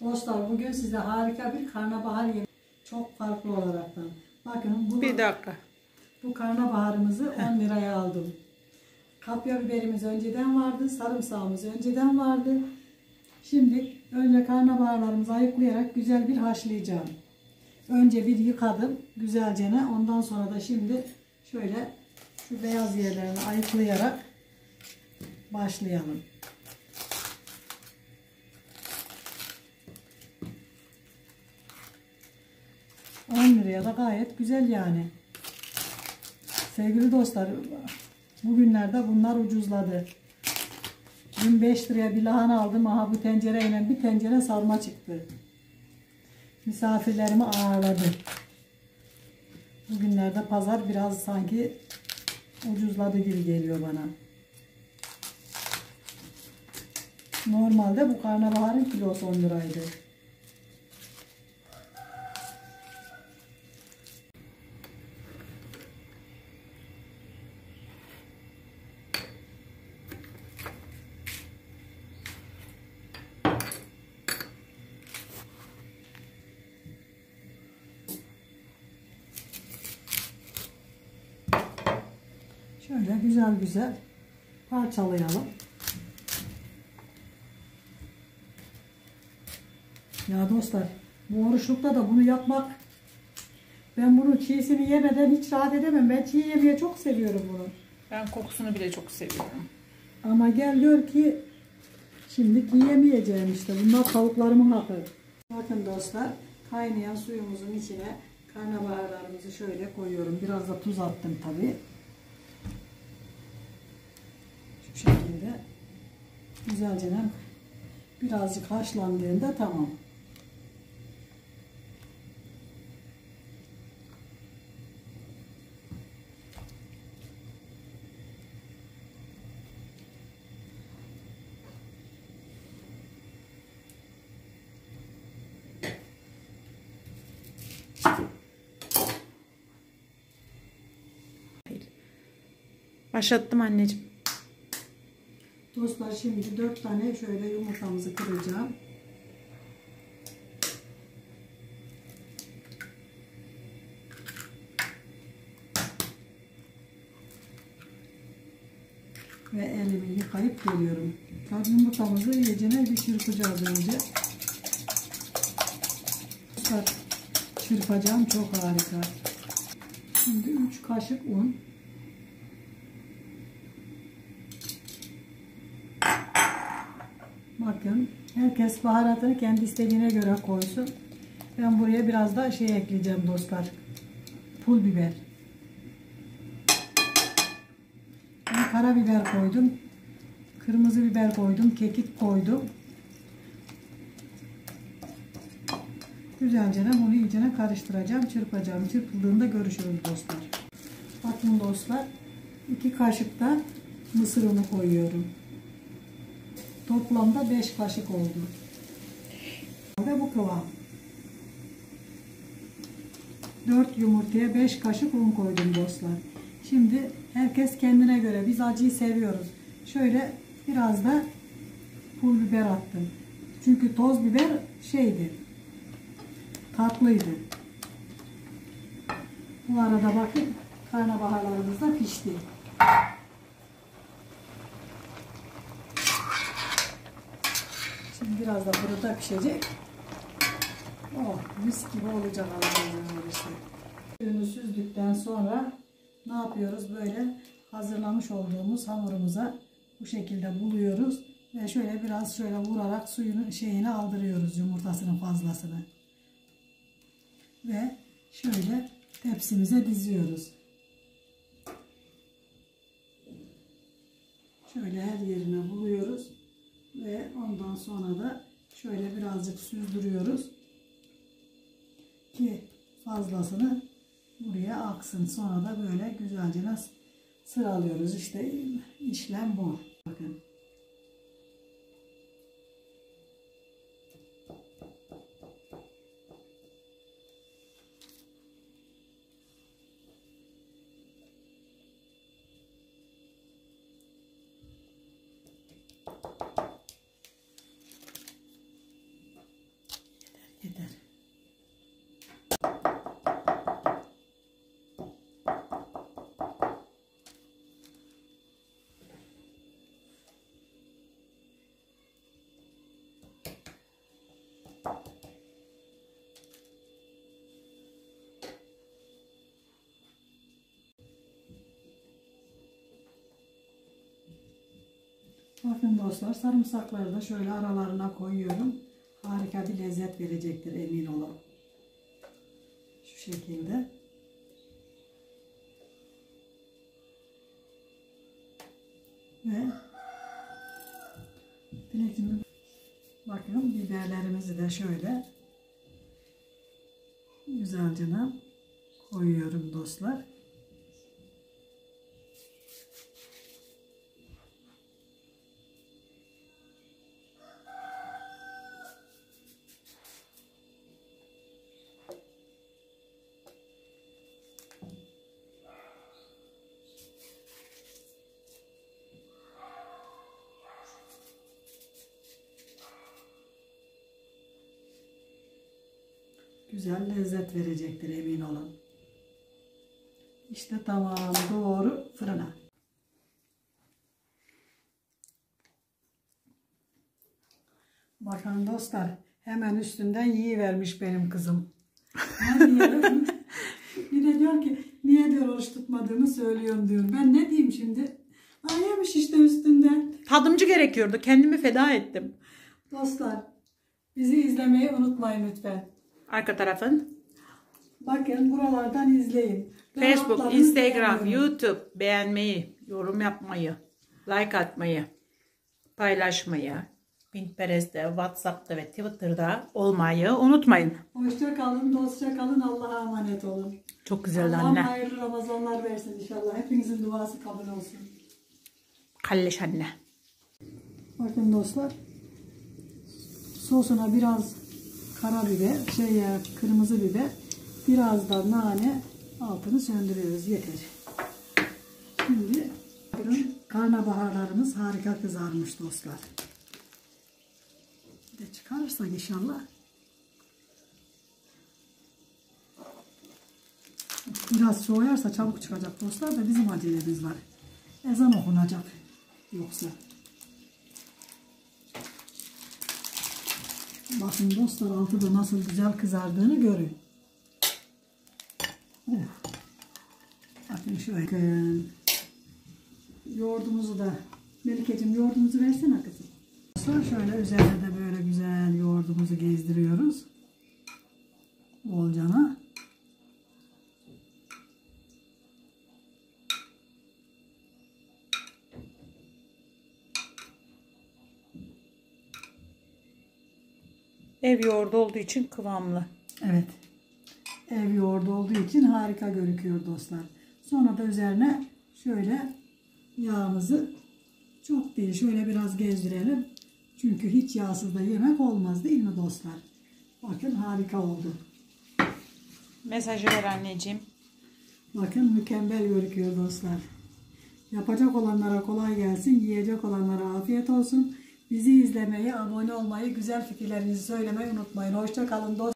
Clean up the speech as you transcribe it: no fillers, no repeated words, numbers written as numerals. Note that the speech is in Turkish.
Dostlar bugün size harika bir karnabahar yemeği. Çok farklı olaraktan. Bakın Bir dakika. Bu karnabaharımızı 10 liraya aldım. Kapya biberimiz önceden vardı. Sarımsağımız önceden vardı. Şimdi önce karnabaharlarımızı ayıklayarak güzel bir haşlayacağım. Önce bir yıkadım güzelce. Ondan sonra da şimdi şöyle şu beyaz yerlerini ayıklayarak başlayalım. liraya da gayet güzel yani. Sevgili dostlar, bugünlerde bunlar ucuzladı. Dün 5 liraya bir lahana aldım. Aha bu tencereyle bir tencere sarma çıktı. Misafirlerimi ağırladı. Bugünlerde pazar biraz sanki ucuzladı gibi geliyor bana. Normalde bu karnabaharın kilosu 10 liraydı. Şöyle güzel güzel parçalayalım. Ya dostlar, bu oruçlukta da bunu yapmak, ben bunun çiğsini yemeden hiç rahat edemem. Ben çiğ yemeyi çok seviyorum bunu. Ben kokusunu bile çok seviyorum. Ama gel gör ki şimdiki yemeyeceğim işte. Bunlar tavuklarımın hakkı. Bakın dostlar, kaynayan suyumuzun içine karnabaharlarımızı şöyle koyuyorum. Biraz da tuz attım tabii. Şu şekilde güzelce birazcık haşlandığında tamam. Başlattım anneciğim. Dostlar şimdi 4 tane şöyle yumurtamızı kıracağım. Ve elimi yıkayıp geliyorum. Tabii yumurtamızı iyicene bir çırpacağız önce. Çırpacağım, çok harika. Şimdi 3 kaşık un. Bakın, herkes baharatını kendi istediğine göre koysun. Ben buraya biraz da şey ekleyeceğim dostlar. Pul biber. Ben karabiber koydum. Kırmızı biber koydum. Kekik koydum. Güzelce bunu iyicene karıştıracağım. Çırpacağım. Çırpıldığında görüşürüz dostlar. Bakın dostlar. 2 kaşık da mısır unu koyuyorum. Toplamda 5 kaşık oldu. Ve bu kıvam. 4 yumurtaya 5 kaşık un koydum dostlar. Şimdi herkes kendine göre. Biz acıyı seviyoruz. Şöyle biraz da pul biber attım. Çünkü toz biber şeydi. Tatlıydı. Bu arada bakın karnabaharlarımız da pişti. Şimdi biraz da fırında pişecek. Oh, mis gibi olacak Allah'ın işte. Suyunu süzdükten sonra ne yapıyoruz? Böyle hazırlamış olduğumuz hamurumuza bu şekilde buluyoruz ve şöyle biraz şöyle vurarak suyunun şeyini aldırıyoruz, yumurtasının fazlasını. Ve şöyle tepsimize diziyoruz. Şöyle her yerine buluyoruz. Ve ondan sonra da şöyle birazcık süzdürüyoruz ki fazlasını buraya aksın. Sonra da böyle güzelce sıralıyoruz. İşte işlem bu. Bakın. Bakın dostlar, sarımsakları da şöyle aralarına koyuyorum. Harika bir lezzet verecektir, emin olun. Şu şekilde. Ve bakın biberlerimizi de şöyle güzelce koyuyorum dostlar. Güzel lezzet verecektir, emin olun. İşte tamam, doğru fırına. Bakın dostlar, hemen üstünden yiyivermiş benim kızım. Bir de diyor ki niye diyor oruç tutmadığımı söylüyorum diyor. Ben ne diyeyim şimdi? Yemiş işte üstünden. Tadımcı gerekiyordu. Kendimi feda ettim. Dostlar, bizi izlemeyi unutmayın lütfen. Arka tarafın. Bakın buralardan izleyin. Facebook, Instagram, YouTube beğenmeyi, yorum yapmayı, like atmayı, paylaşmayı, Pinterest'te, WhatsApp'ta ve Twitter'da olmayı unutmayın. Hoşça kalın, dostça kalın, Allah'a emanet olun. Çok güzel Allah'ım anne. hayırlı Ramazanlar versin inşallah. Hepinizin duası kabul olsun. Kalleş anne. Bakın dostlar, sosuna biraz karabiber, kırmızı biber, biraz da nane, altını söndürüyoruz, yeter. Şimdi karnabaharlarımız harika kızarmış dostlar. Bir de çıkarırsak inşallah. Biraz soğuyarsa çabuk çıkacak dostlar da bizim acelemiz var. Ezan okunacak yoksa. Bakın dostlar, altı da nasıl güzel kızardığını görün. Bakın şöyle. Bakın. Yoğurdumuzu da, Melike'cim yoğurdumuzu versene kızım. Sonra şöyle üzerine de böyle güzel yoğurdumuzu gezdiriyoruz. Bolcana. Ev yoğurdu olduğu için kıvamlı. Evet. Ev yoğurdu olduğu için harika gözüküyor dostlar. Sonra da üzerine şöyle yağımızı, çok değil, şöyle biraz gezdirelim. Çünkü hiç yağsız da yemek olmaz, değil mi dostlar? Bakın harika oldu. Mesajı ver anneciğim. Bakın mükemmel gözüküyor dostlar. Yapacak olanlara kolay gelsin. Yiyecek olanlara afiyet olsun. Bizi izlemeyi, abone olmayı, güzel fikirlerinizi söylemeyi unutmayın. Hoşça kalın dostlar.